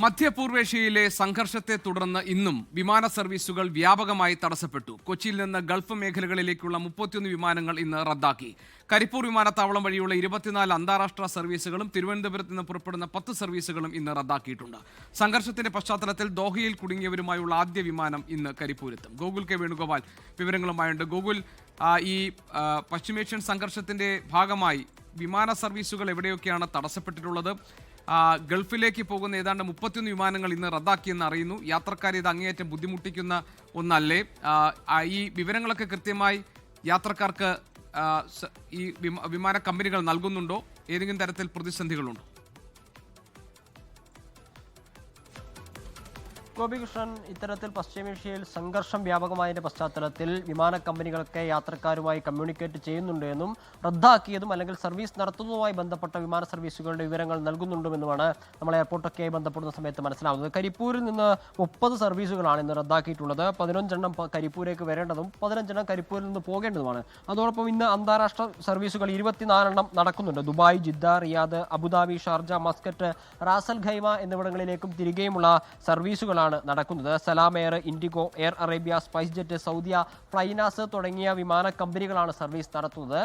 മധ്യപൂർവേഷ്യയിലെ സംഘർഷത്തെ തുടർന്ന് ഇന്നും വിമാന സർവീസുകൾ വ്യാപകമായി തടസ്സപ്പെട്ടു. കൊച്ചിയിൽ നിന്ന് ഗൾഫ് മേഖലകളിലേക്കുള്ള 31 വിമാനങ്ങൾ ഇന്ന് റദ്ദാക്കി. കരിപ്പൂർ വിമാനത്താവളം വഴിയുള്ള 24 അന്താരാഷ്ട്ര സർവീസുകളും തിരുവനന്തപുരത്ത് നിന്ന് പുറപ്പെടുന്ന 10 സർവീസുകളും ഇന്ന് റദ്ദാക്കിയിട്ടുണ്ട്. സംഘർഷത്തിന്റെ പശ്ചാത്തലത്തിൽ ദോഹയിൽ കുടുങ്ങിയവരുമായുള്ള ആദ്യ വിമാനം ഇന്ന് കരിപ്പൂരെത്തും. ഗോകുൽ കെ വേണുഗോപാൽ വിവരങ്ങളുമായുണ്ട്. ഗോകുൽ, ഈ പശ്ചിമേഷ്യൻ സംഘർഷത്തിന്റെ ഭാഗമായി വിമാന സർവീസുകൾ എവിടെയൊക്കെയാണ് തടസ്സപ്പെട്ടിട്ടുള്ളത്? ഗൾഫിലേക്ക് പോകുന്ന ഏതാണ്ട് 31 വിമാനങ്ങൾ ഇന്ന് റദ്ദാക്കിയെന്ന് അറിയുന്നു. യാത്രക്കാരെ ഇത് അങ്ങേയറ്റം ബുദ്ധിമുട്ടിക്കുന്ന ഒന്നല്ലേ? ഈ വിവരങ്ങളൊക്കെ കൃത്യമായി യാത്രക്കാർക്ക് ഈ വിമാന കമ്പനികൾ നൽകുന്നുണ്ടോ? ഏതെങ്കിലും തരത്തിൽ പ്രതിസന്ധികളുണ്ടോ? ഗോപികൃഷ്ണൻ, ഇത്തരത്തിൽ പശ്ചിമേഷ്യയിൽ സംഘർഷം വ്യാപകമായതിന്റെ പശ്ചാത്തലത്തിൽ വിമാന കമ്പനികളൊക്കെ യാത്രക്കാരുമായി കമ്മ്യൂണിക്കേറ്റ് ചെയ്യുന്നുണ്ട് എന്നും റദ്ദാക്കിയതും അല്ലെങ്കിൽ സർവീസ് നടത്തുന്നതുമായി ബന്ധപ്പെട്ട വിമാന സർവീസുകളുടെ വിവരങ്ങൾ നൽകുന്നുണ്ടെന്നുമാണ് നമ്മൾ എയർപോർട്ടൊക്കെയായി ബന്ധപ്പെടുന്ന സമയത്ത് മനസ്സിലാവുന്നത്. കരിപ്പൂരിൽ നിന്ന് 30 സർവീസുകളാണ് ഇന്ന് റദ്ദാക്കിയിട്ടുള്ളത്. 15 കരിപ്പൂരേക്ക് വരേണ്ടതും 15 കരിപ്പൂരിൽ നിന്ന് പോകേണ്ടതുമാണ്. അതോടൊപ്പം ഇന്ന് അന്താരാഷ്ട്ര സർവീസുകൾ 24 നടക്കുന്നുണ്ട്. Dubai, Jeddah, Riyadh, Abu Dhabi, Sharjah, Muscat, Ras al Khaimah എന്നിവിടങ്ങളിലേക്കും തിരികെയുമുള്ള സർവീസുകളാണ് നടക്കുന്നത്. Salam Air, IndiGo, Air Arabia, SpiceJet, Saudia, flynas തുടങ്ങിയ വിമാന കമ്പനികളാണ് സർവീസ് നടത്തുന്നത്.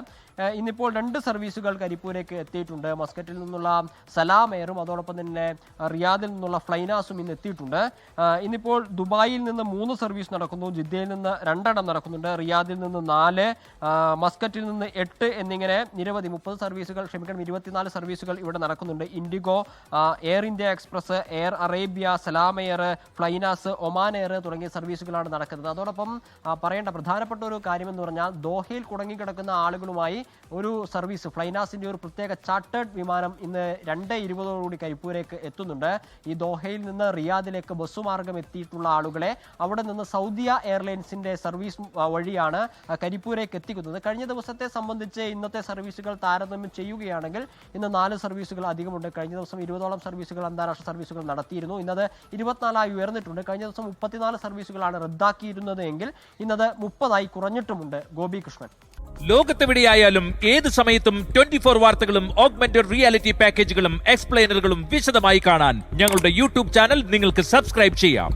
ഇന്നിപ്പോൾ 2 സർവീസുകൾ കരിപ്പൂരേക്ക് എത്തിയിട്ടുണ്ട്. മസ്കറ്റിൽ നിന്നുള്ള സലാം എയറും അതോടൊപ്പം തന്നെ റിയാദിൽ നിന്നുള്ള ഫ്ലൈനാസും ഇന്ന് എത്തിയിട്ടുണ്ട്. ഇന്നിപ്പോൾ ദുബായിൽ നിന്ന് 3 സർവീസ് നടക്കുന്നു. ജിദ്ദയിൽ നിന്ന് 2 നടക്കുന്നുണ്ട്. റിയാദിൽ നിന്ന് 4, മസ്കറ്റിൽ നിന്ന് 8 എന്നിങ്ങനെ നിരവധി 24 സർവീസുകൾ ഇവിടെ നടക്കുന്നുണ്ട്. IndiGo, Air India Express, Air Arabia, Salam Air, flynas, Oman Air തുടങ്ങിയ സർവീസുകളാണ് നടക്കുന്നത്. അതോടൊപ്പം പറയേണ്ട പ്രധാനപ്പെട്ട ഒരു കാര്യമെന്ന് പറഞ്ഞാൽ ദോഹയിൽ കുടുങ്ങിക്കിടക്കുന്ന ആളുകളുമായി ഒരു സർവീസ്, ഫ്ലൈനാസിന്റെ ഒരു പ്രത്യേക ചാർട്ടേഡ് വിമാനം ഇന്ന് 2:20 കരിപ്പൂരേക്ക് എത്തുന്നുണ്ട്. ഈ ദോഹയിൽ നിന്ന് റിയാദിലേക്ക് ബസ്സുമാർഗം എത്തിയിട്ടുള്ള ആളുകളെ അവിടെ നിന്ന് സൗദിയ എയർലൈൻസിന്റെ സർവീസ് വഴിയാണ് കരിപ്പൂരേക്ക് എത്തിക്കുന്നത്. കഴിഞ്ഞ ദിവസത്തെ സംബന്ധിച്ച് ഇന്നത്തെ സർവീസുകൾ താരതമ്യം ചെയ്യുകയാണെങ്കിൽ ഇന്ന് 4 സർവീസുകൾ അധികമുണ്ട്. കഴിഞ്ഞ ദിവസം 20ഓളം സർവീസുകൾ അന്താരാഷ്ട്ര സർവീസുകൾ നടത്തിയിരുന്നു. ഇന്നത് 24 ഉയർന്നിട്ടുണ്ട്. കഴിഞ്ഞ ദിവസം 34 സർവീസുകളാണ് റദ്ദാക്കിയിരുന്നത് എങ്കിൽ ഇന്നത് 30 കുറഞ്ഞിട്ടുമുണ്ട്. ഗോപികൃഷ്ണൻ, ലോകത്തെവിടെയായാലും ഏത് സമയത്തും 24 വാർത്തകളും ഓഗ്മെന്റഡ് റിയാലിറ്റി പാക്കേജുകളും എക്സ്പ്ലെയിനറുകളും വിശദമായി കാണാൻ ഞങ്ങളുടെ യൂട്യൂബ് ചാനൽ നിങ്ങൾക്ക് സബ്സ്ക്രൈബ് ചെയ്യാം.